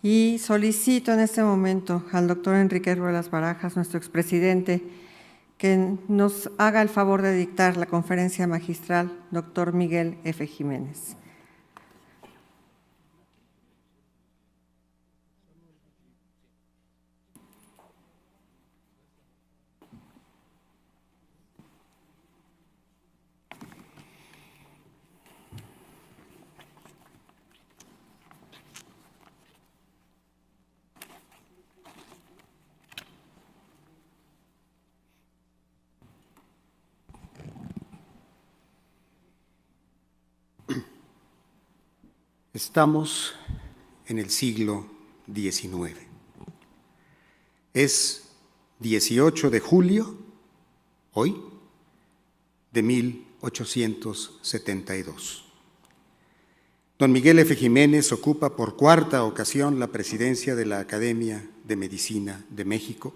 Y solicito en este momento al doctor Enrique Ruelas Barajas, nuestro expresidente, que nos haga el favor de dictar la conferencia magistral, doctor Miguel F. Jiménez. Estamos en el siglo XIX. Es 18 de julio, hoy, de 1872. Don Miguel F. Jiménez ocupa por cuarta ocasión la presidencia de la Academia de Medicina de México,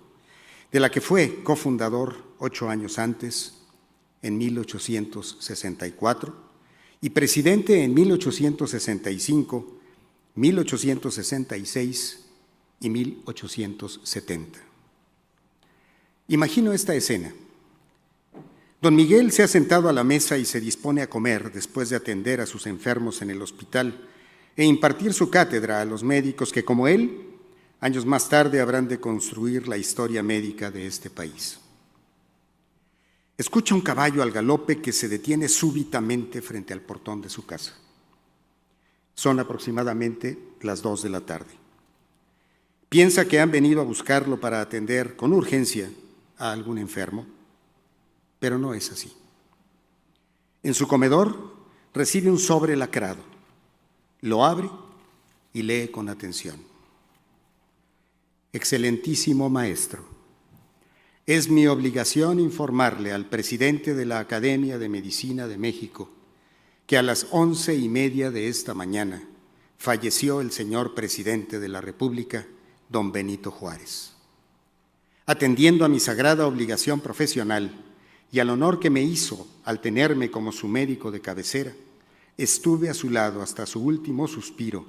de la que fue cofundador 8 años antes, en 1864, y presidente en 1865, 1866 y 1870. Imagino esta escena. Don Miguel se ha sentado a la mesa y se dispone a comer después de atender a sus enfermos en el hospital e impartir su cátedra a los médicos que, como él, años más tarde habrán de construir la historia médica de este país. Escucha un caballo al galope que se detiene súbitamente frente al portón de su casa. Son aproximadamente las 2 de la tarde. Piensa que han venido a buscarlo para atender con urgencia a algún enfermo, pero no es así. En su comedor recibe un sobre lacrado, lo abre y lee con atención. Excelentísimo maestro, es mi obligación informarle al presidente de la Academia de Medicina de México que a las 11:30 de esta mañana falleció el señor presidente de la República, don Benito Juárez. Atendiendo a mi sagrada obligación profesional y al honor que me hizo al tenerme como su médico de cabecera, estuve a su lado hasta su último suspiro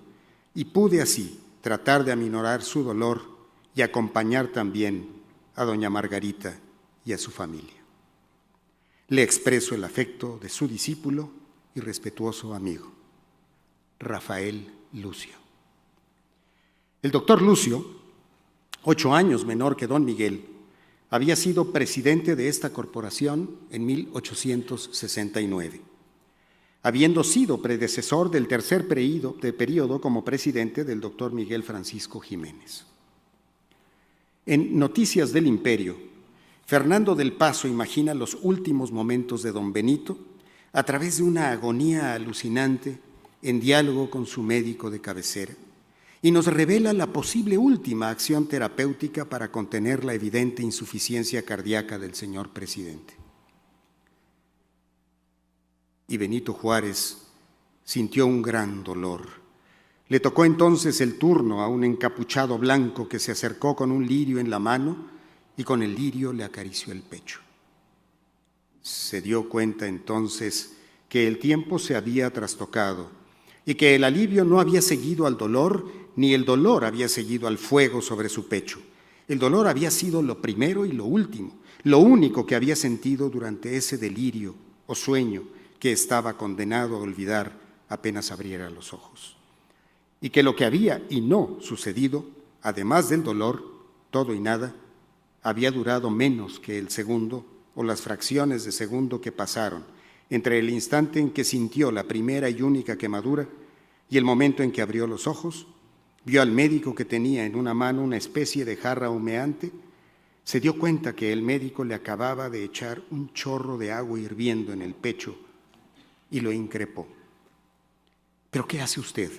y pude así tratar de aminorar su dolor y acompañar también a doña Margarita y a su familia. Le expreso el afecto de su discípulo y respetuoso amigo, Rafael Lucio. El doctor Lucio, 8 años menor que don Miguel, había sido presidente de esta corporación en 1869, habiendo sido predecesor del tercer período como presidente del doctor Miguel Francisco Jiménez. En Noticias del Imperio, Fernando del Paso imagina los últimos momentos de don Benito a través de una agonía alucinante en diálogo con su médico de cabecera y nos revela la posible última acción terapéutica para contener la evidente insuficiencia cardíaca del señor presidente. Y Benito Juárez sintió un gran dolor. Le tocó entonces el turno a un encapuchado blanco que se acercó con un lirio en la mano y con el lirio le acarició el pecho. Se dio cuenta entonces que el tiempo se había trastocado y que el alivio no había seguido al dolor, ni el dolor había seguido al fuego sobre su pecho. El dolor había sido lo primero y lo último, lo único que había sentido durante ese delirio o sueño que estaba condenado a olvidar apenas abriera los ojos. Y que lo que había y no sucedido, además del dolor, todo y nada, había durado menos que el segundo o las fracciones de segundo que pasaron entre el instante en que sintió la primera y única quemadura y el momento en que abrió los ojos, vio al médico que tenía en una mano una especie de jarra humeante, se dio cuenta que el médico le acababa de echar un chorro de agua hirviendo en el pecho y lo increpó. ¿Pero qué hace usted?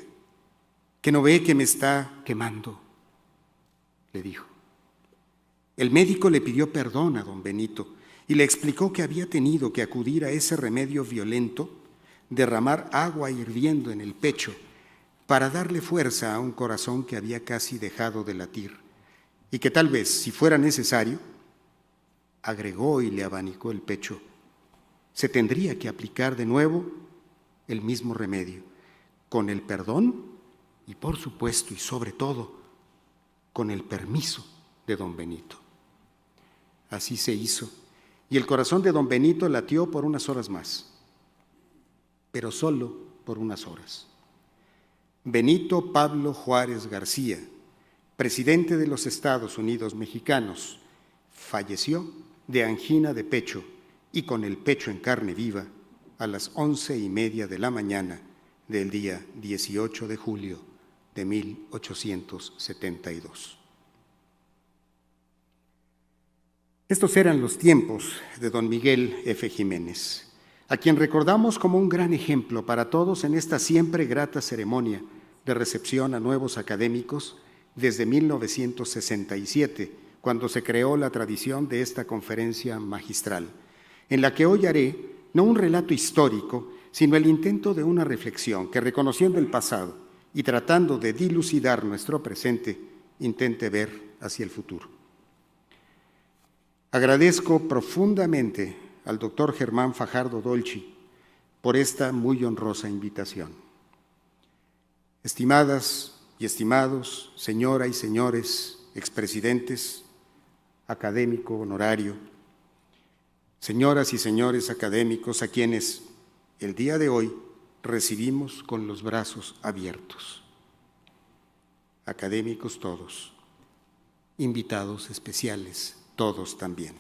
¿Que no ve que me está quemando?, le dijo. El médico le pidió perdón a don Benito y le explicó que había tenido que acudir a ese remedio violento, derramar agua hirviendo en el pecho para darle fuerza a un corazón que había casi dejado de latir y que tal vez, si fuera necesario, agregó y le abanicó el pecho, se tendría que aplicar de nuevo el mismo remedio, con el perdón y por supuesto y sobre todo con el permiso de don Benito. Así se hizo, y el corazón de don Benito latió por unas horas más, pero solo por unas horas. Benito Pablo Juárez García, presidente de los Estados Unidos mexicanos, falleció de angina de pecho y con el pecho en carne viva a las 11:30 de la mañana del día 18 de julio de 1872. Estos eran los tiempos de don Miguel F. Jiménez, a quien recordamos como un gran ejemplo para todos en esta siempre grata ceremonia de recepción a nuevos académicos desde 1967, cuando se creó la tradición de esta conferencia magistral, en la que hoy haré no un relato histórico, sino el intento de una reflexión que, reconociendo el pasado y tratando de dilucidar nuestro presente, intente ver hacia el futuro. Agradezco profundamente al doctor Germán Fajardo Dolci por esta muy honrosa invitación. Estimadas y estimados, señora y señores expresidentes, académico honorario, señoras y señores académicos a quienes el día de hoy recibimos con los brazos abiertos. Académicos todos, invitados especiales todos también.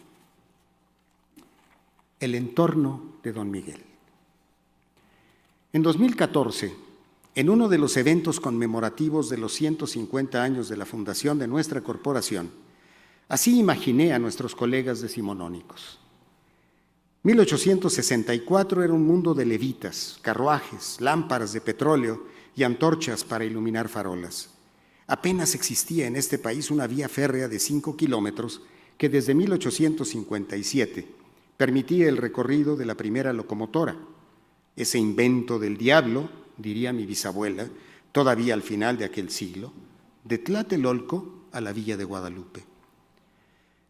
El entorno de don Miguel. En 2014, en uno de los eventos conmemorativos de los 150 años de la fundación de nuestra corporación, así imaginé a nuestros colegas decimonónicos. 1864 era un mundo de levitas, carruajes, lámparas de petróleo y antorchas para iluminar farolas. Apenas existía en este país una vía férrea de 5 kilómetros que desde 1857 permitía el recorrido de la primera locomotora. Ese invento del diablo, diría mi bisabuela, todavía al final de aquel siglo, de Tlatelolco a la Villa de Guadalupe.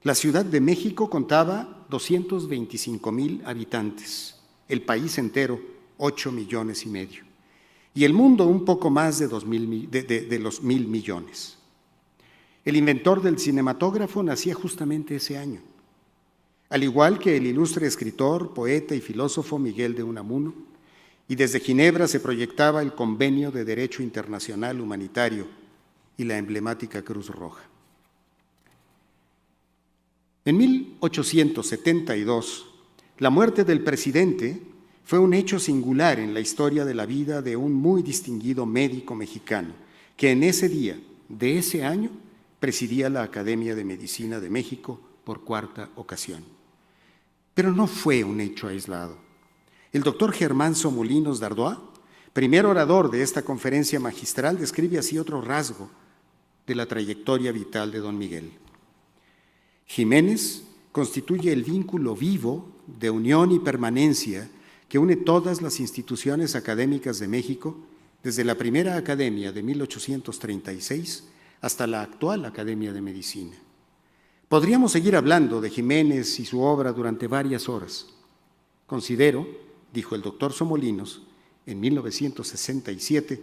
La Ciudad de México contaba 225,000 habitantes, el país entero 8,5 millones, y el mundo un poco más de los 1,000 millones. El inventor del cinematógrafo nacía justamente ese año, al igual que el ilustre escritor, poeta y filósofo Miguel de Unamuno, y desde Ginebra se proyectaba el Convenio de Derecho Internacional Humanitario y la emblemática Cruz Roja. En 1872, la muerte del presidente fue un hecho singular en la historia de la vida de un muy distinguido médico mexicano, que en ese día de ese año presidía la Academia de Medicina de México por 4ª ocasión. Pero no fue un hecho aislado. El doctor Germán Somolinos d'Ardois, primer orador de esta conferencia magistral, describe así otro rasgo de la trayectoria vital de don Miguel. Jiménez constituye el vínculo vivo de unión y permanencia que une todas las instituciones académicas de México, desde la primera academia de 1836 hasta la actual Academia de Medicina. Podríamos seguir hablando de Jiménez y su obra durante varias horas. Considero, dijo el doctor Somolinos en 1967,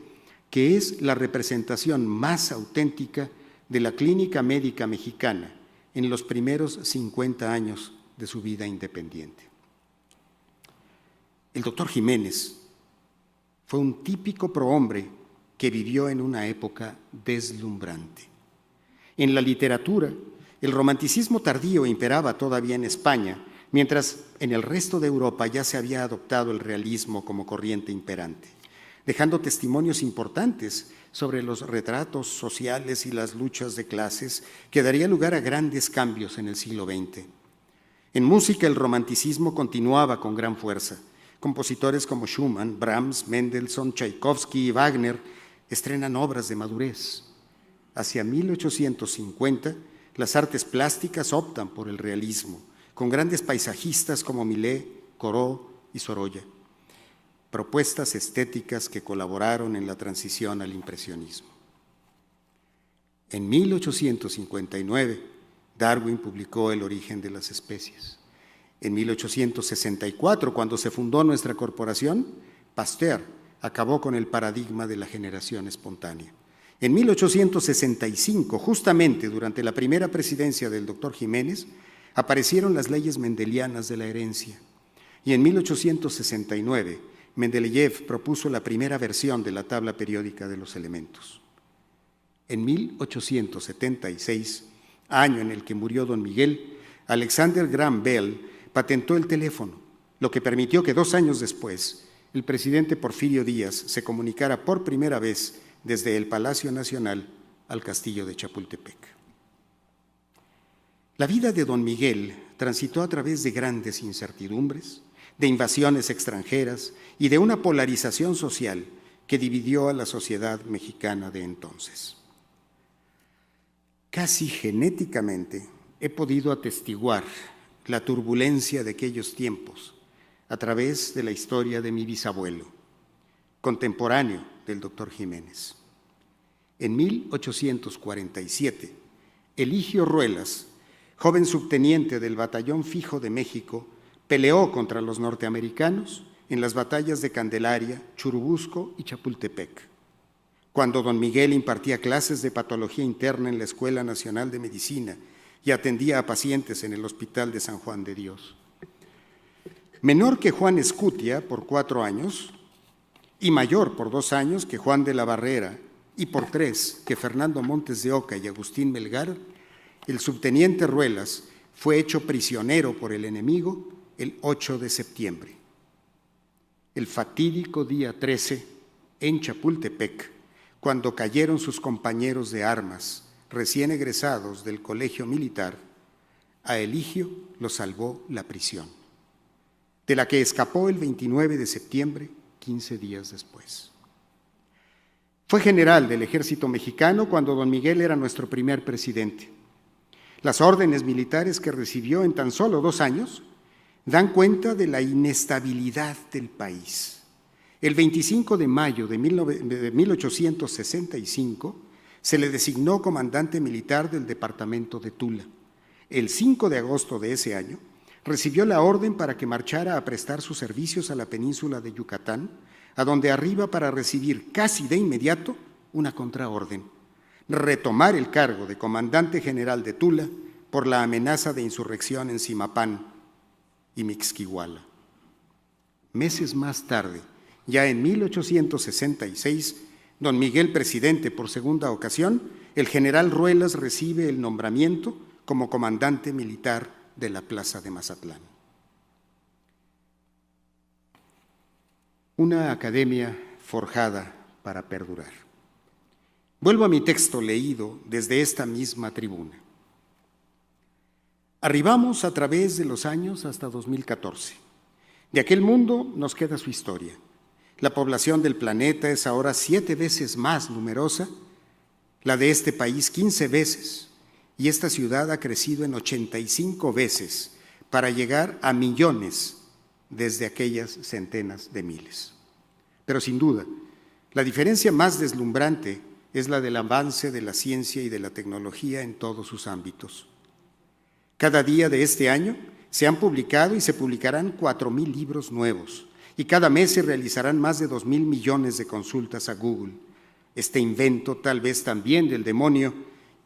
que es la representación más auténtica de la clínica médica mexicana en los primeros 50 años de su vida independiente. El doctor Jiménez fue un típico prohombre que vivió en una época deslumbrante. En la literatura, el romanticismo tardío imperaba todavía en España, mientras en el resto de Europa ya se había adoptado el realismo como corriente imperante, dejando testimonios importantes sobre los retratos sociales y las luchas de clases que daría lugar a grandes cambios en el siglo XX. En música, el romanticismo continuaba con gran fuerza. Compositores como Schumann, Brahms, Mendelssohn, Tchaikovsky y Wagner estrenan obras de madurez. Hacia 1850, las artes plásticas optan por el realismo, con grandes paisajistas como Millet, Corot y Sorolla. Propuestas estéticas que colaboraron en la transición al impresionismo. En 1859, Darwin publicó El origen de las especies. En 1864, cuando se fundó nuestra corporación, Pasteur acabó con el paradigma de la generación espontánea. En 1865, justamente durante la primera presidencia del doctor Jiménez, aparecieron las leyes mendelianas de la herencia. Y en 1869, Mendeleev propuso la primera versión de la tabla periódica de los elementos. En 1876, año en el que murió don Miguel, Alexander Graham Bell patentó el teléfono, lo que permitió que 2 años después el presidente Porfirio Díaz se comunicara por primera vez desde el Palacio Nacional al Castillo de Chapultepec. La vida de don Miguel transitó a través de grandes incertidumbres, de invasiones extranjeras y de una polarización social que dividió a la sociedad mexicana de entonces. Casi genéticamente he podido atestiguar la turbulencia de aquellos tiempos a través de la historia de mi bisabuelo, contemporáneo del doctor Jiménez. En 1847, Eligio Ruelas, joven subteniente del Batallón Fijo de México, peleó contra los norteamericanos en las batallas de Candelaria, Churubusco y Chapultepec. Cuando don Miguel impartía clases de patología interna en la Escuela Nacional de Medicina y atendía a pacientes en el Hospital de San Juan de Dios. Menor que Juan Escutia por 4 años y mayor por 2 años que Juan de la Barrera y por 3 que Fernando Montes de Oca y Agustín Melgar, el subteniente Ruelas fue hecho prisionero por el enemigo el 8 de septiembre. El fatídico día 13, en Chapultepec, cuando cayeron sus compañeros de armas, recién egresados del colegio militar, a Eligio lo salvó la prisión, de la que escapó el 29 de septiembre, 15 días después. Fue general del ejército mexicano cuando don Miguel era nuestro primer presidente. Las órdenes militares que recibió en tan solo 2 años dan cuenta de la inestabilidad del país. El 25 de mayo de 1865 se le designó comandante militar del departamento de Tula. El 5 de agosto de ese año recibió la orden para que marchara a prestar sus servicios a la península de Yucatán, a donde arriba para recibir casi de inmediato una contraorden: retomar el cargo de comandante general de Tula por la amenaza de insurrección en Zimapán y Mixquihuala. Meses más tarde, ya en 1866, don Miguel presidente por segunda ocasión, el general Ruelas recibe el nombramiento como comandante militar de la Plaza de Mazatlán. Una academia forjada para perdurar. Vuelvo a mi texto leído desde esta misma tribuna. Arribamos a través de los años hasta 2014. De aquel mundo nos queda su historia. La población del planeta es ahora 7 veces más numerosa, la de este país 15 veces, y esta ciudad ha crecido en 85 veces para llegar a millones desde aquellas centenas de miles. Pero sin duda, la diferencia más deslumbrante es la del avance de la ciencia y de la tecnología en todos sus ámbitos. Cada día de este año se han publicado y se publicarán 4,000 libros nuevos, y cada mes se realizarán más de 2,000 millones de consultas a Google. Este invento, tal vez también del demonio,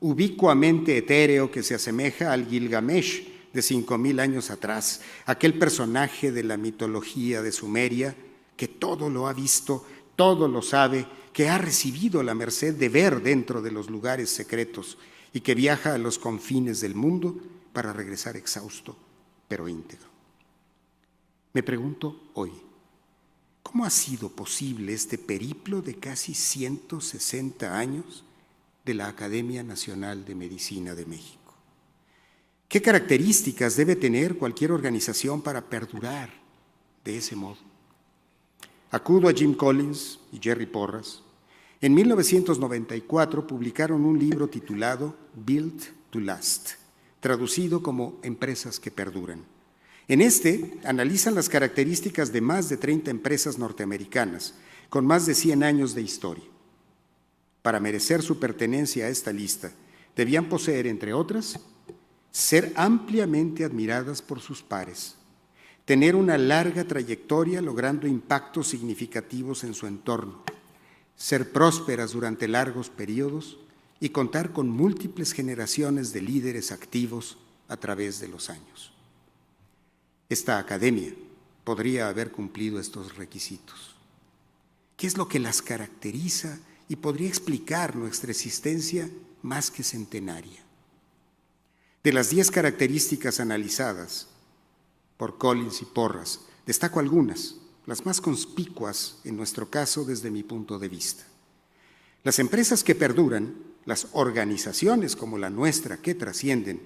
ubicuamente etéreo que se asemeja al Gilgamesh de 5,000 años atrás, aquel personaje de la mitología de Sumeria que todo lo ha visto, todo lo sabe, que ha recibido la merced de ver dentro de los lugares secretos y que viaja a los confines del mundo para regresar exhausto, pero íntegro. Me pregunto hoy, ¿cómo ha sido posible este periplo de casi 160 años de la Academia Nacional de Medicina de México? ¿Qué características debe tener cualquier organización para perdurar de ese modo? Acudo a Jim Collins y Jerry Porras. En 1994 publicaron un libro titulado Built to Last, traducido como Empresas que perduran. En este analizan las características de más de 30 empresas norteamericanas con más de 100 años de historia. Para merecer su pertenencia a esta lista, debían poseer, entre otras, ser ampliamente admiradas por sus pares, tener una larga trayectoria logrando impactos significativos en su entorno, ser prósperas durante largos periodos y contar con múltiples generaciones de líderes activos a través de los años. Esta academia podría haber cumplido estos requisitos. ¿Qué es lo que las caracteriza y podría explicar nuestra existencia más que centenaria? De las 10 características analizadas por Collins y Porras, destaco algunas, las más conspicuas en nuestro caso desde mi punto de vista. Las empresas que perduran, las organizaciones como la nuestra que trascienden,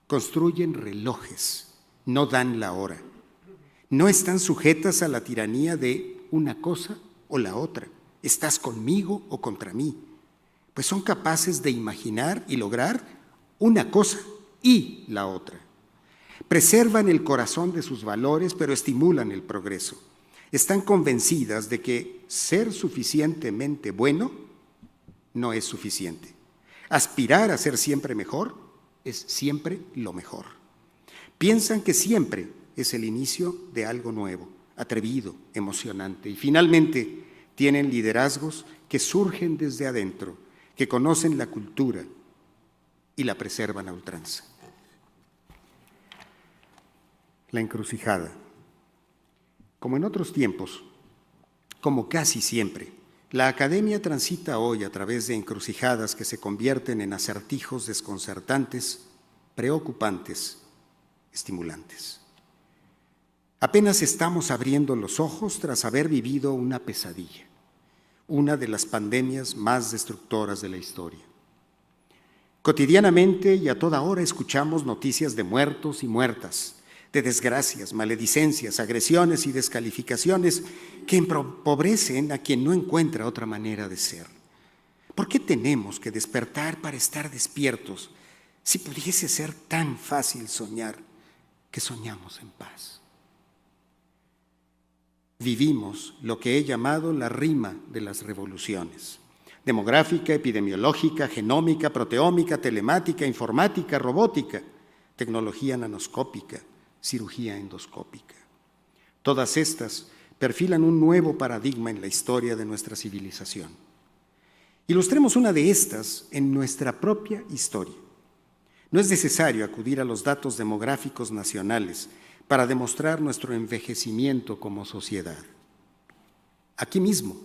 construyen relojes, no dan la hora. No están sujetas a la tiranía de una cosa o la otra. Estás conmigo o contra mí. Pues son capaces de imaginar y lograr una cosa y la otra. Preservan el corazón de sus valores, pero estimulan el progreso. Están convencidas de que ser suficientemente bueno no es suficiente. Aspirar a ser siempre mejor es siempre lo mejor. Piensan que siempre es el inicio de algo nuevo, atrevido, emocionante. Y finalmente tienen liderazgos que surgen desde adentro, que conocen la cultura y la preservan a ultranza. La encrucijada. Como en otros tiempos, como casi siempre, la academia transita hoy a través de encrucijadas que se convierten en acertijos desconcertantes, preocupantes, estimulantes. Apenas estamos abriendo los ojos tras haber vivido una pesadilla, una de las pandemias más destructoras de la historia. Cotidianamente y a toda hora escuchamos noticias de muertos y muertas, de desgracias, maledicencias, agresiones y descalificaciones que empobrecen a quien no encuentra otra manera de ser. ¿Por qué tenemos que despertar para estar despiertos si pudiese ser tan fácil soñar que soñamos en paz? Vivimos lo que he llamado la rima de las revoluciones: demográfica, epidemiológica, genómica, proteómica, telemática, informática, robótica, tecnología nanoscópica, cirugía endoscópica. Todas estas perfilan un nuevo paradigma en la historia de nuestra civilización. Ilustremos una de estas en nuestra propia historia. No es necesario acudir a los datos demográficos nacionales para demostrar nuestro envejecimiento como sociedad. Aquí mismo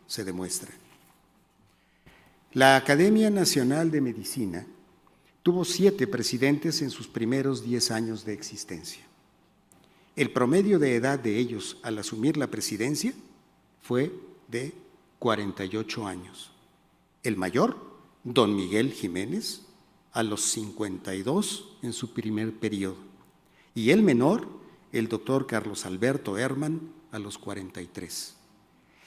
se demuestra. La Academia Nacional de Medicina tuvo 7 presidentes en sus primeros 10 años de existencia. El promedio de edad de ellos al asumir la presidencia fue de 48 años. El mayor, don Miguel Jiménez, a los 52 en su primer periodo. Y el menor, el doctor Carlos Alberto Herman, a los 43.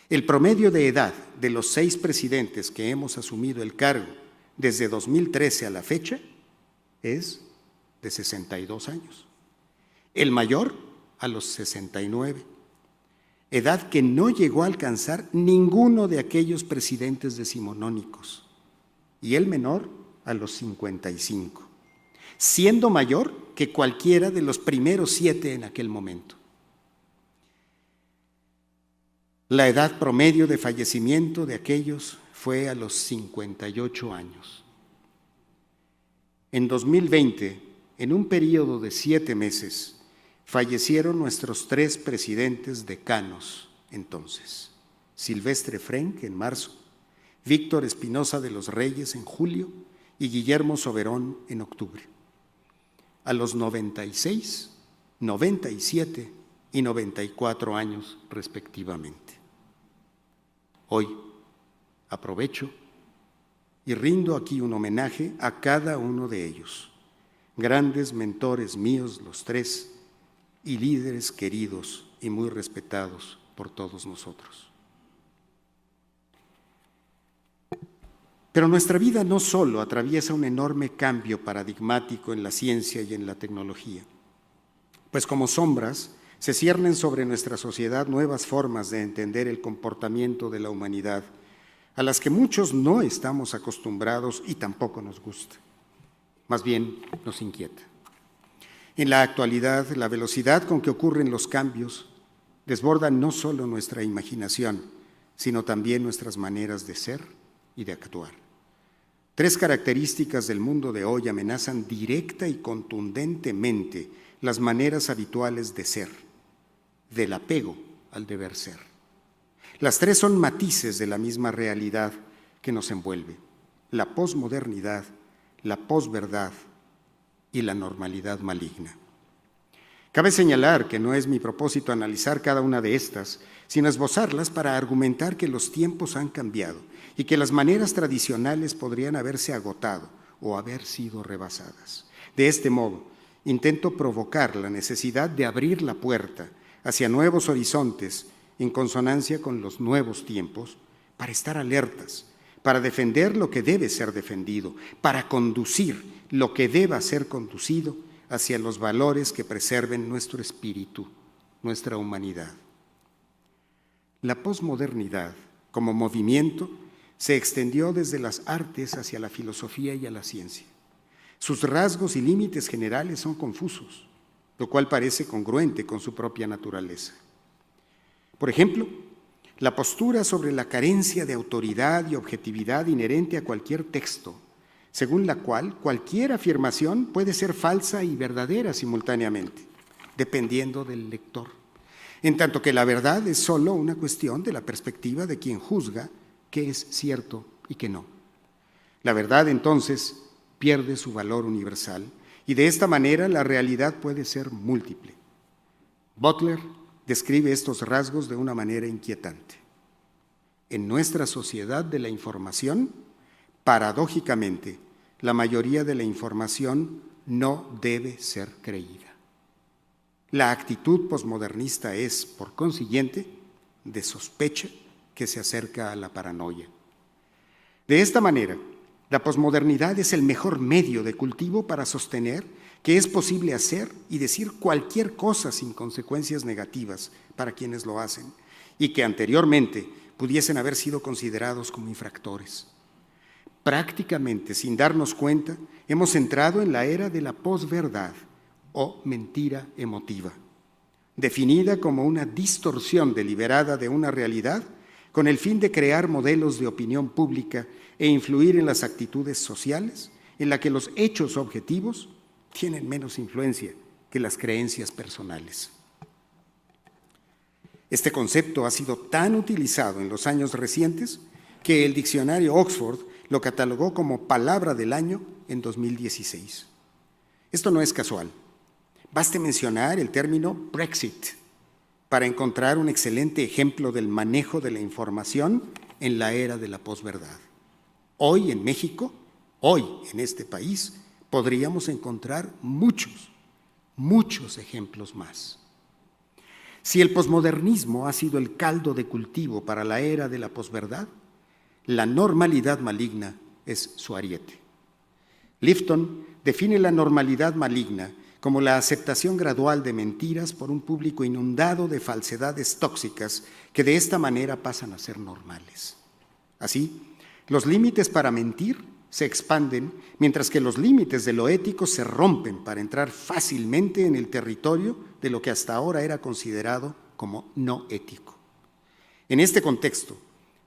El promedio de edad de los 6 presidentes que hemos asumido el cargo desde 2013 a la fecha es de 62 años. El mayor a los 69, edad que no llegó a alcanzar ninguno de aquellos presidentes decimonónicos, y el menor a los 55, siendo mayor que cualquiera de los primeros 7 en aquel momento. La edad promedio de fallecimiento de aquellos fue a los 58 años. En 2020, en un periodo de 7 meses, fallecieron nuestros 3 presidentes decanos entonces: Silvestre Frenk en marzo, Víctor Espinosa de los Reyes en julio y Guillermo Soberón en octubre, a los 96, 97 y 94 años respectivamente. Hoy aprovecho y rindo aquí un homenaje a cada uno de ellos, grandes mentores míos los 3 y líderes queridos y muy respetados por todos nosotros. Pero nuestra vida no solo atraviesa un enorme cambio paradigmático en la ciencia y en la tecnología, pues como sombras se ciernen sobre nuestra sociedad nuevas formas de entender el comportamiento de la humanidad, a las que muchos no estamos acostumbrados y tampoco nos gusta. Más bien nos inquieta. En la actualidad, la velocidad con que ocurren los cambios desborda no solo nuestra imaginación, sino también nuestras maneras de ser y de actuar. 3 características del mundo de hoy amenazan directa y contundentemente las maneras habituales de ser, del apego al deber ser. Las 3 son matices de la misma realidad que nos envuelve: la posmodernidad, la posverdad y la normalidad maligna. Cabe señalar que no es mi propósito analizar cada una de estas, sino esbozarlas para argumentar que los tiempos han cambiado y que las maneras tradicionales podrían haberse agotado o haber sido rebasadas. De este modo, intento provocar la necesidad de abrir la puerta hacia nuevos horizontes en consonancia con los nuevos tiempos, para estar alertas, para defender lo que debe ser defendido, para conducir lo que deba ser conducido hacia los valores que preserven nuestro espíritu, nuestra humanidad. La posmodernidad, como movimiento, se extendió desde las artes hacia la filosofía y a la ciencia. Sus rasgos y límites generales son confusos, lo cual parece congruente con su propia naturaleza. Por ejemplo, la postura sobre la carencia de autoridad y objetividad inherente a cualquier texto, según la cual cualquier afirmación puede ser falsa y verdadera simultáneamente, dependiendo del lector, en tanto que la verdad es solo una cuestión de la perspectiva de quien juzga qué es cierto y qué no. La verdad, entonces, pierde su valor universal y de esta manera la realidad puede ser múltiple. Butler describe estos rasgos de una manera inquietante. En nuestra sociedad de la información, paradójicamente, la mayoría de la información no debe ser creída. La actitud posmodernista es, por consiguiente, de sospecha que se acerca a la paranoia. De esta manera, la posmodernidad es el mejor medio de cultivo para sostener que es posible hacer y decir cualquier cosa sin consecuencias negativas para quienes lo hacen y que anteriormente pudiesen haber sido considerados como infractores. Prácticamente, sin darnos cuenta, hemos entrado en la era de la posverdad o mentira emotiva, definida como una distorsión deliberada de una realidad con el fin de crear modelos de opinión pública e influir en las actitudes sociales, en la que los hechos objetivos tienen menos influencia que las creencias personales. Este concepto ha sido tan utilizado en los años recientes que el diccionario Oxford lo catalogó como palabra del año en 2016. Esto no es casual. Baste mencionar el término Brexit para encontrar un excelente ejemplo del manejo de la información en la era de la posverdad. Hoy en México, hoy en este país, podríamos encontrar muchos ejemplos más. Si el posmodernismo ha sido el caldo de cultivo para la era de la posverdad, la normalidad maligna es su ariete. Lifton define la normalidad maligna como la aceptación gradual de mentiras por un público inundado de falsedades tóxicas que de esta manera pasan a ser normales. Así, los límites para mentir se expanden, mientras que los límites de lo ético se rompen para entrar fácilmente en el territorio de lo que hasta ahora era considerado como no ético. En este contexto,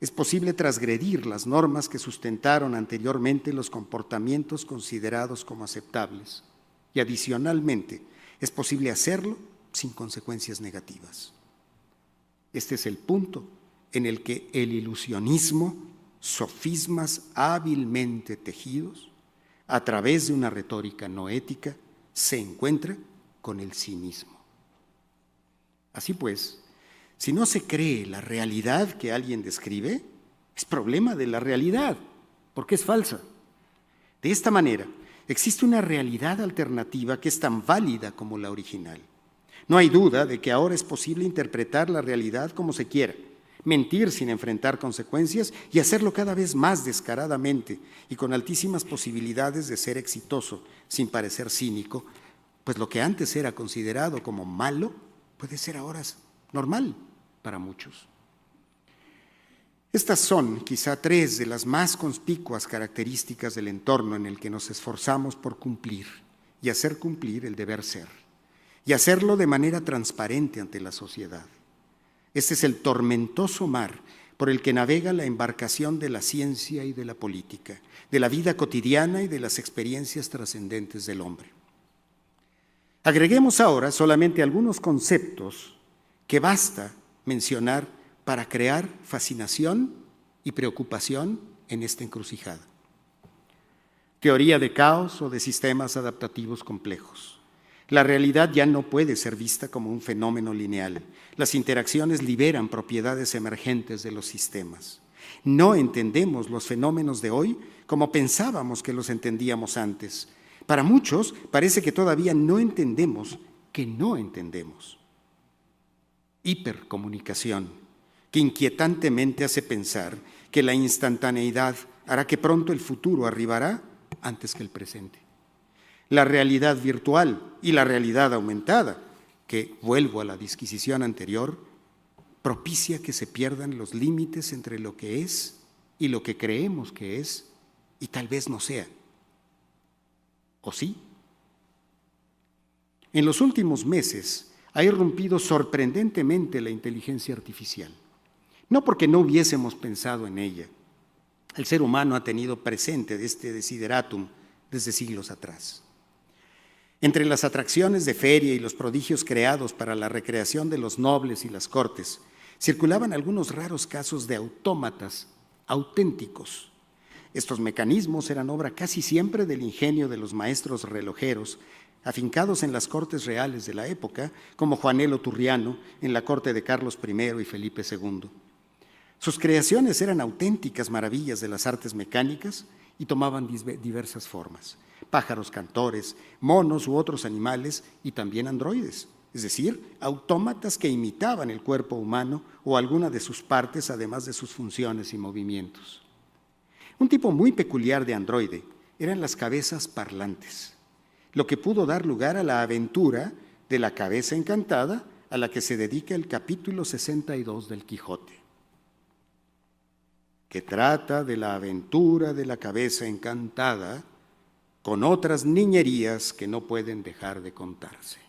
es posible transgredir las normas que sustentaron anteriormente los comportamientos considerados como aceptables y adicionalmente es posible hacerlo sin consecuencias negativas. Este es el punto en el que el ilusionismo, sofismas hábilmente tejidos a través de una retórica no ética, se encuentra con el cinismo. Así pues, si no se cree la realidad que alguien describe, es problema de la realidad, porque es falsa. De esta manera, existe una realidad alternativa que es tan válida como la original. No hay duda de que ahora es posible interpretar la realidad como se quiera, mentir sin enfrentar consecuencias y hacerlo cada vez más descaradamente y con altísimas posibilidades de ser exitoso sin parecer cínico, pues lo que antes era considerado como malo puede ser ahora normal para muchos. Estas son quizá 3 de las más conspicuas características del entorno en el que nos esforzamos por cumplir y hacer cumplir el deber ser, y hacerlo de manera transparente ante la sociedad. Este es el tormentoso mar por el que navega la embarcación de la ciencia y de la política, de la vida cotidiana y de las experiencias trascendentes del hombre. Agreguemos ahora solamente algunos conceptos que basta mencionar para crear fascinación y preocupación en esta encrucijada. Teoría de caos o de sistemas adaptativos complejos. La realidad ya no puede ser vista como un fenómeno lineal. Las interacciones liberan propiedades emergentes de los sistemas. No entendemos los fenómenos de hoy como pensábamos que los entendíamos antes. Para muchos parece que todavía no entendemos que no entendemos. Hipercomunicación, que inquietantemente hace pensar que la instantaneidad hará que pronto el futuro arribará antes que el presente. La realidad virtual y la realidad aumentada, que, vuelvo a la disquisición anterior, propicia que se pierdan los límites entre lo que es y lo que creemos que es y tal vez no sea. ¿O sí? En los últimos meses ha irrumpido sorprendentemente la inteligencia artificial. No porque no hubiésemos pensado en ella. El ser humano ha tenido presente este desideratum desde siglos atrás. Entre las atracciones de feria y los prodigios creados para la recreación de los nobles y las cortes, circulaban algunos raros casos de autómatas auténticos. Estos mecanismos eran obra casi siempre del ingenio de los maestros relojeros, afincados en las cortes reales de la época, como Juanelo Turriano en la corte de Carlos I y Felipe II. Sus creaciones eran auténticas maravillas de las artes mecánicas y tomaban diversas formas: pájaros cantores, monos u otros animales y también androides, es decir, autómatas que imitaban el cuerpo humano o alguna de sus partes, además de sus funciones y movimientos. Un tipo muy peculiar de androide eran las cabezas parlantes, lo que pudo dar lugar a la aventura de la cabeza encantada, a la que se dedica el capítulo 62 del Quijote, que trata de la aventura de la cabeza encantada con otras niñerías que no pueden dejar de contarse.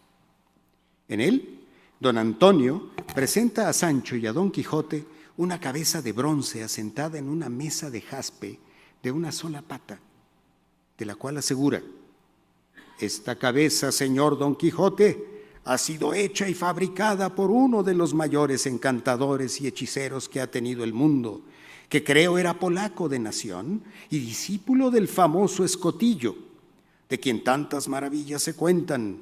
En él, don Antonio presenta a Sancho y a don Quijote una cabeza de bronce asentada en una mesa de jaspe de una sola pata, de la cual asegura: esta cabeza, señor don Quijote, ha sido hecha y fabricada por uno de los mayores encantadores y hechiceros que ha tenido el mundo, que creo era polaco de nación y discípulo del famoso Escotillo, de quien tantas maravillas se cuentan,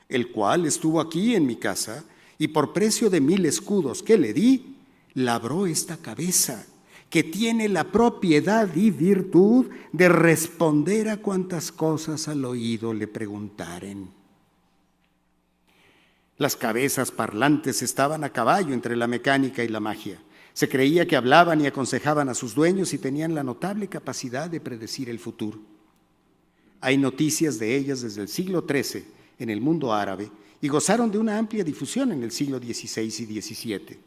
el cual estuvo aquí en mi casa y por precio de 1000 escudos que le di, labró esta cabeza, que tiene la propiedad y virtud de responder a cuantas cosas al oído le preguntaren. Las cabezas parlantes estaban a caballo entre la mecánica y la magia. Se creía que hablaban y aconsejaban a sus dueños y tenían la notable capacidad de predecir el futuro. Hay noticias de ellas desde el siglo XIII en el mundo árabe y gozaron de una amplia difusión en el siglo XVI y XVII.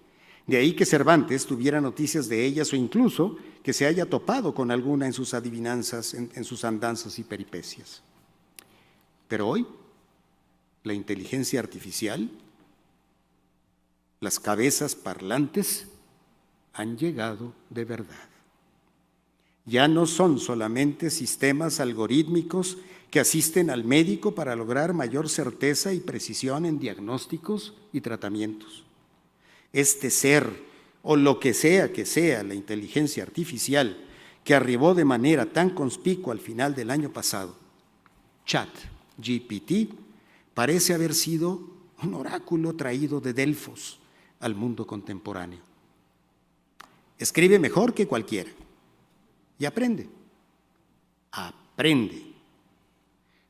De ahí que Cervantes tuviera noticias de ellas o incluso que se haya topado con alguna en sus adivinanzas, en sus andanzas y peripecias. Pero hoy, la inteligencia artificial, las cabezas parlantes, han llegado de verdad. Ya no son solamente sistemas algorítmicos que asisten al médico para lograr mayor certeza y precisión en diagnósticos y tratamientos. Este ser, o lo que sea la inteligencia artificial, que arribó de manera tan conspicua al final del año pasado, ChatGPT, parece haber sido un oráculo traído de Delfos al mundo contemporáneo. Escribe mejor que cualquiera y aprende.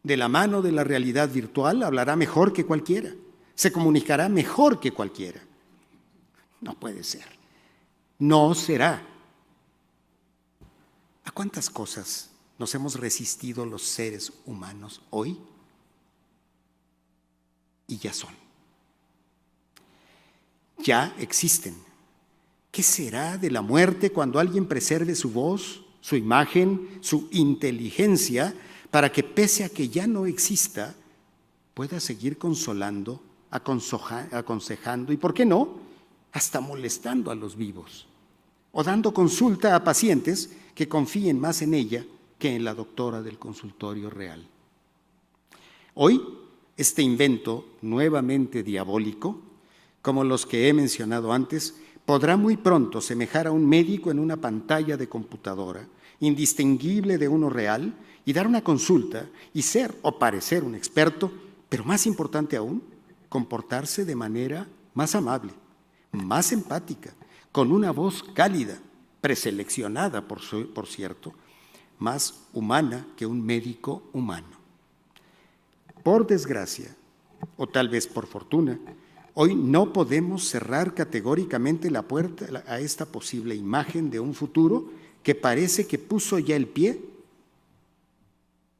De la mano de la realidad virtual hablará mejor que cualquiera, se comunicará mejor que cualquiera. No puede ser, no será. ¿A cuántas cosas nos hemos resistido los seres humanos hoy? Y ya son. Ya existen. ¿Qué será de la muerte cuando alguien preserve su voz, su imagen, su inteligencia, para que pese a que ya no exista, pueda seguir consolando, aconsejando y, ¿por qué no?, hasta molestando a los vivos? o dando consulta a pacientes que confíen más en ella que en la doctora del consultorio real. Hoy, este invento nuevamente diabólico, como los que he mencionado antes, podrá muy pronto semejar a un médico en una pantalla de computadora, indistinguible de uno real, y dar una consulta y ser o parecer un experto, pero más importante aún, comportarse de manera más amable, más empática, con una voz cálida, preseleccionada, por cierto, más humana que un médico humano. Por desgracia, o tal vez por fortuna, hoy no podemos cerrar categóricamente la puerta a esta posible imagen de un futuro que parece que puso ya el pie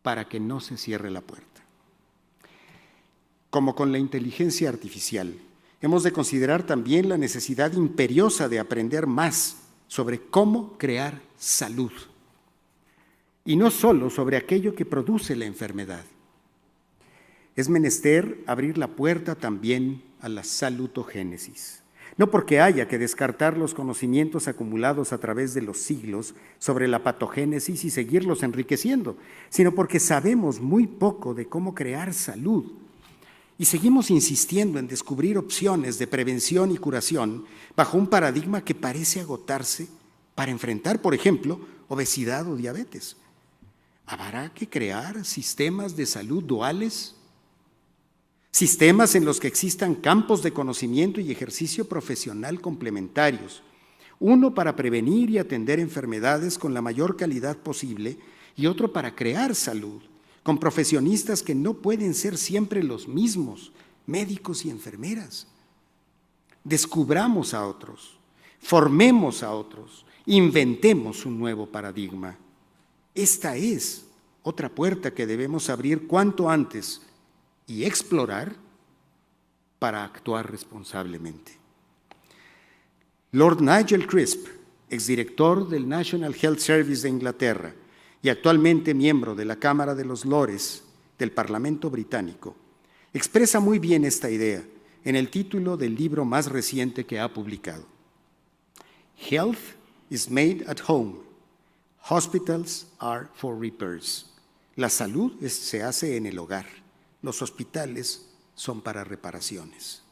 para que no se cierre la puerta. Como con la inteligencia artificial, hemos de considerar también la necesidad imperiosa de aprender más sobre cómo crear salud, y no solo sobre aquello que produce la enfermedad. Es menester abrir la puerta también a la salutogénesis, no porque haya que descartar los conocimientos acumulados a través de los siglos sobre la patogénesis y seguirlos enriqueciendo, sino porque sabemos muy poco de cómo crear salud y seguimos insistiendo en descubrir opciones de prevención y curación bajo un paradigma que parece agotarse para enfrentar, por ejemplo, obesidad o diabetes. ¿Habrá que crear sistemas de salud duales? Sistemas en los que existan campos de conocimiento y ejercicio profesional complementarios, uno para prevenir y atender enfermedades con la mayor calidad posible y otro para crear salud, con profesionistas que no pueden ser siempre los mismos, médicos y enfermeras. Descubramos a otros, formemos a otros, inventemos un nuevo paradigma. Esta es otra puerta que debemos abrir cuanto antes y explorar para actuar responsablemente. Lord Nigel Crisp, exdirector del National Health Service de Inglaterra y actualmente miembro de la Cámara de los Lores del Parlamento británico, expresa muy bien esta idea en el título del libro más reciente que ha publicado. Health is made at home. Hospitals are for repairs. La salud se hace en el hogar. Los hospitales son para reparaciones.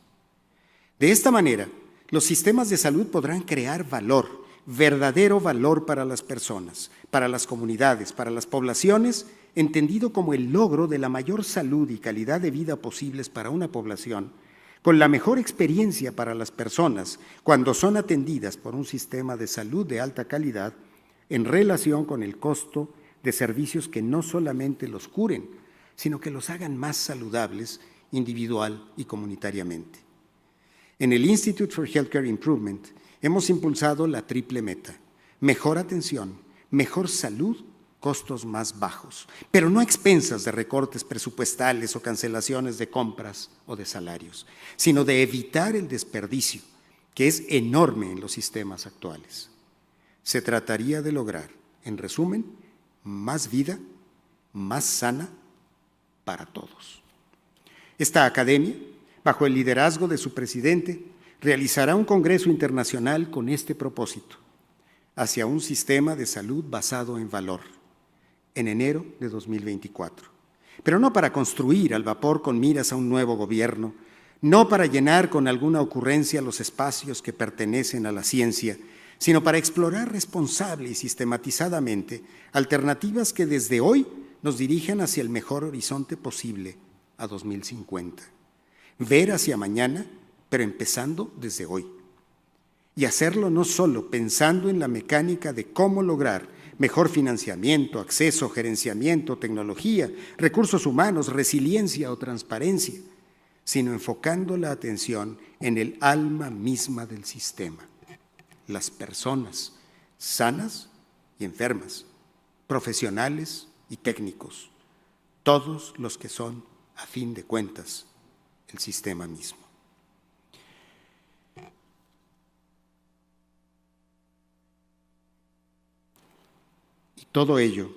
De esta manera, los sistemas de salud podrán crear valor, verdadero valor para las personas, para las comunidades, para las poblaciones, entendido como el logro de la mayor salud y calidad de vida posibles para una población, con la mejor experiencia para las personas cuando son atendidas por un sistema de salud de alta calidad en relación con el costo de servicios que no solamente los curen, sino que los hagan más saludables individual y comunitariamente. En el Institute for Healthcare Improvement hemos impulsado la triple meta: mejor atención, mejor salud, costos más bajos, pero no a expensas de recortes presupuestales o cancelaciones de compras o de salarios, sino de evitar el desperdicio, que es enorme en los sistemas actuales. Se trataría de lograr, en resumen, más vida, más sana para todos. Esta academia, bajo el liderazgo de su presidente, realizará un congreso internacional con este propósito, hacia un sistema de salud basado en valor, en enero de 2024. Pero no para construir al vapor con miras a un nuevo gobierno, no para llenar con alguna ocurrencia los espacios que pertenecen a la ciencia, sino para explorar responsable y sistematizadamente alternativas que desde hoy nos dirijan hacia el mejor horizonte posible a 2050. Ver hacia mañana, pero empezando desde hoy. Y hacerlo no solo pensando en la mecánica de cómo lograr mejor financiamiento, acceso, gerenciamiento, tecnología, recursos humanos, resiliencia o transparencia, sino enfocando la atención en el alma misma del sistema, las personas sanas y enfermas, profesionales y técnicos, todos los que son, a fin de cuentas, el sistema mismo. Y todo ello,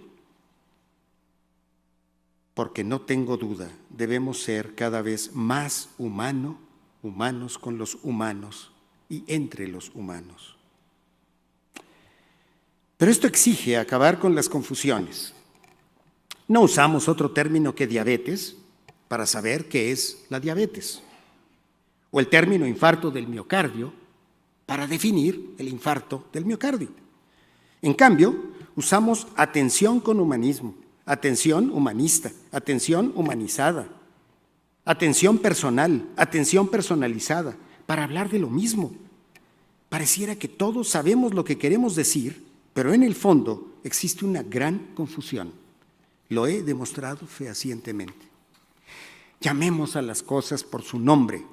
porque no tengo duda, debemos ser cada vez más humanos con los humanos y entre los humanos. Pero esto exige acabar con las confusiones. No usamos otro término que diabetes para saber qué es la diabetes, o el término infarto del miocardio para definir el infarto del miocardio. En cambio, usamos atención con humanismo, atención humanista, atención humanizada, atención personal, atención personalizada, para hablar de lo mismo. Pareciera que todos sabemos lo que queremos decir, pero en el fondo existe una gran confusión. Lo he demostrado fehacientemente. Llamemos a las cosas por su nombre: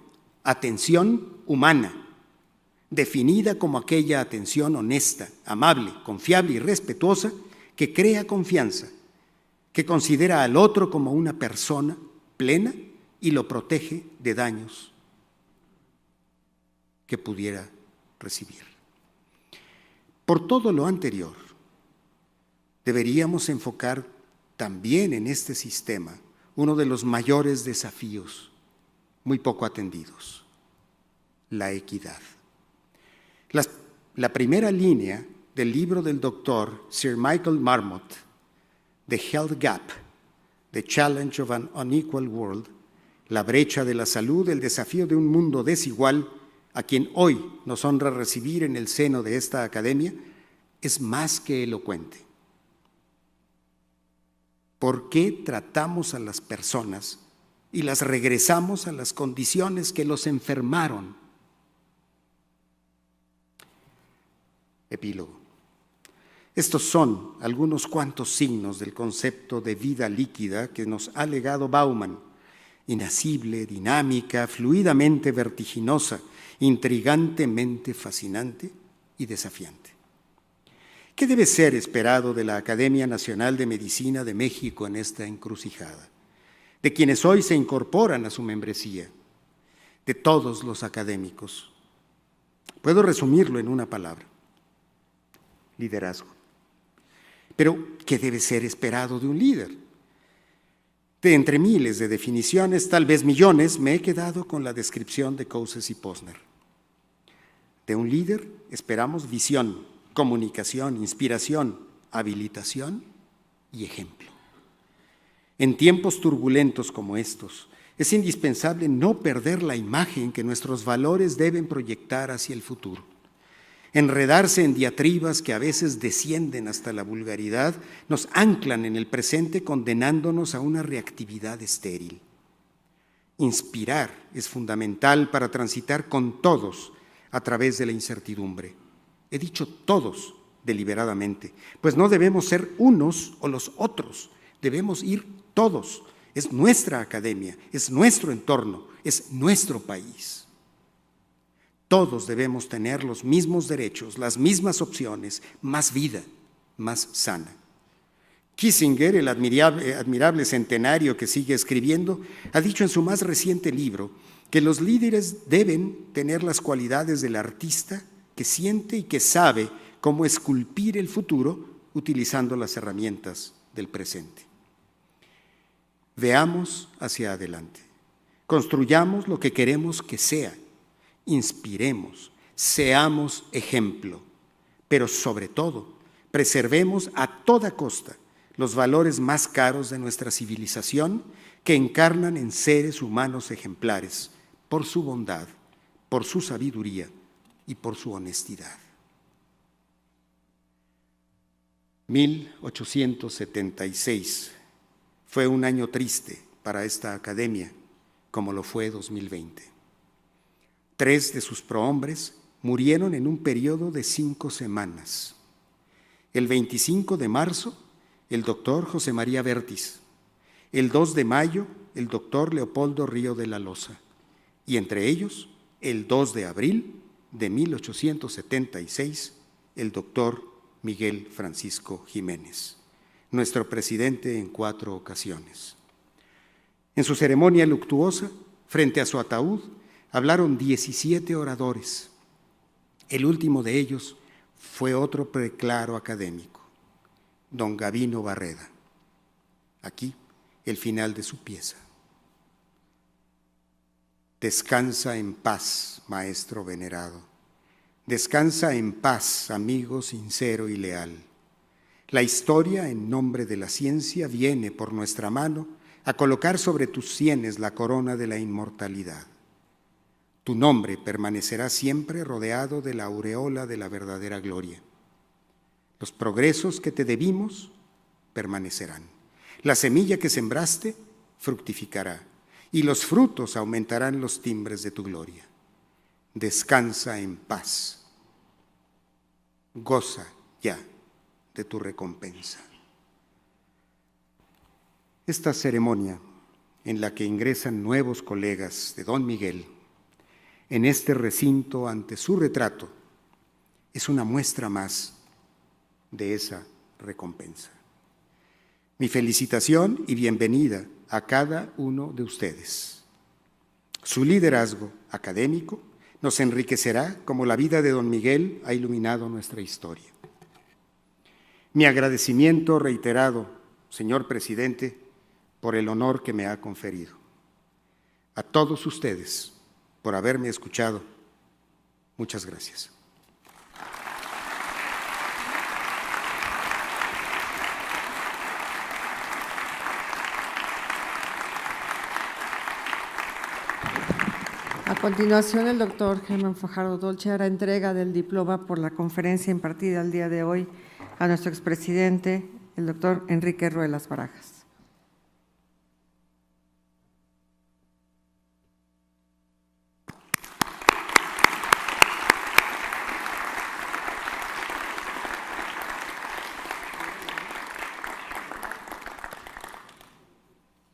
atención humana, definida como aquella atención honesta, amable, confiable y respetuosa que crea confianza, que considera al otro como una persona plena y lo protege de daños que pudiera recibir. Por todo lo anterior, deberíamos enfocar también en este sistema uno de los mayores desafíos, muy poco atendidos: la equidad. La primera línea del libro del doctor Sir Michael Marmot, The Health Gap, The Challenge of an Unequal World, la brecha de la salud, el desafío de un mundo desigual, a quien hoy nos honra recibir en el seno de esta academia, es más que elocuente. ¿Por qué tratamos a las personas y las regresamos a las condiciones que los enfermaron? Epílogo. Estos son algunos cuantos signos del concepto de vida líquida que nos ha legado Bauman: inacible, dinámica, fluidamente vertiginosa, intrigantemente fascinante y desafiante. ¿Qué debe ser esperado de la Academia Nacional de Medicina de México en esta encrucijada? De quienes hoy se incorporan a su membresía, de todos los académicos. Puedo resumirlo en una palabra: liderazgo. Pero, ¿qué debe ser esperado de un líder? De entre miles de definiciones, tal vez millones, me he quedado con la descripción de Cousses y Posner. De un líder esperamos visión, comunicación, inspiración, habilitación y ejemplo. En tiempos turbulentos como estos, es indispensable no perder la imagen que nuestros valores deben proyectar hacia el futuro. Enredarse en diatribas que a veces descienden hasta la vulgaridad nos anclan en el presente, condenándonos a una reactividad estéril. Inspirar es fundamental para transitar con todos a través de la incertidumbre. He dicho todos deliberadamente, pues no debemos ser unos o los otros, debemos ir todos. Es nuestra academia, es nuestro entorno, es nuestro país. Todos debemos tener los mismos derechos, las mismas opciones, más vida, más sana. Kissinger, el admirable centenario que sigue escribiendo, ha dicho en su más reciente libro que los líderes deben tener las cualidades del artista que siente y que sabe cómo esculpir el futuro utilizando las herramientas del presente. Veamos hacia adelante, construyamos lo que queremos que sea, inspiremos, seamos ejemplo, pero sobre todo, preservemos a toda costa los valores más caros de nuestra civilización que encarnan en seres humanos ejemplares por su bondad, por su sabiduría y por su honestidad. 1876 fue un año triste para esta academia, como lo fue 2020. 3 de sus prohombres murieron en un periodo de 5 semanas. El 25 de marzo, el doctor José María Vértiz. El 2 de mayo, el doctor Leopoldo Río de la Loza. Y entre ellos, el 2 de abril de 1876, el doctor Miguel Francisco Jiménez, nuestro presidente en 4 ocasiones. En su ceremonia luctuosa, frente a su ataúd, hablaron 17 oradores. El último de ellos fue otro preclaro académico, don Gavino Barreda. Aquí, el final de su pieza. Descansa en paz, maestro venerado. Descansa en paz, amigo sincero y leal. La historia, en nombre de la ciencia, viene por nuestra mano a colocar sobre tus sienes la corona de la inmortalidad. Tu nombre permanecerá siempre rodeado de la aureola de la verdadera gloria. Los progresos que te debimos permanecerán. La semilla que sembraste fructificará y los frutos aumentarán los timbres de tu gloria. Descansa en paz. Goza ya de tu recompensa. Esta ceremonia en la que ingresan nuevos colegas de don Miguel en este recinto ante su retrato es una muestra más de esa recompensa. Mi felicitación y bienvenida a cada uno de ustedes. Su liderazgo académico nos enriquecerá como la vida de don Miguel ha iluminado nuestra historia. Mi agradecimiento reiterado, señor presidente, por el honor que me ha conferido. A todos ustedes, por haberme escuchado, muchas gracias. A continuación, el doctor Germán Fajardo Dolce hará entrega del diploma por la conferencia impartida el día de hoy a nuestro expresidente, el doctor Enrique Ruelas Barajas.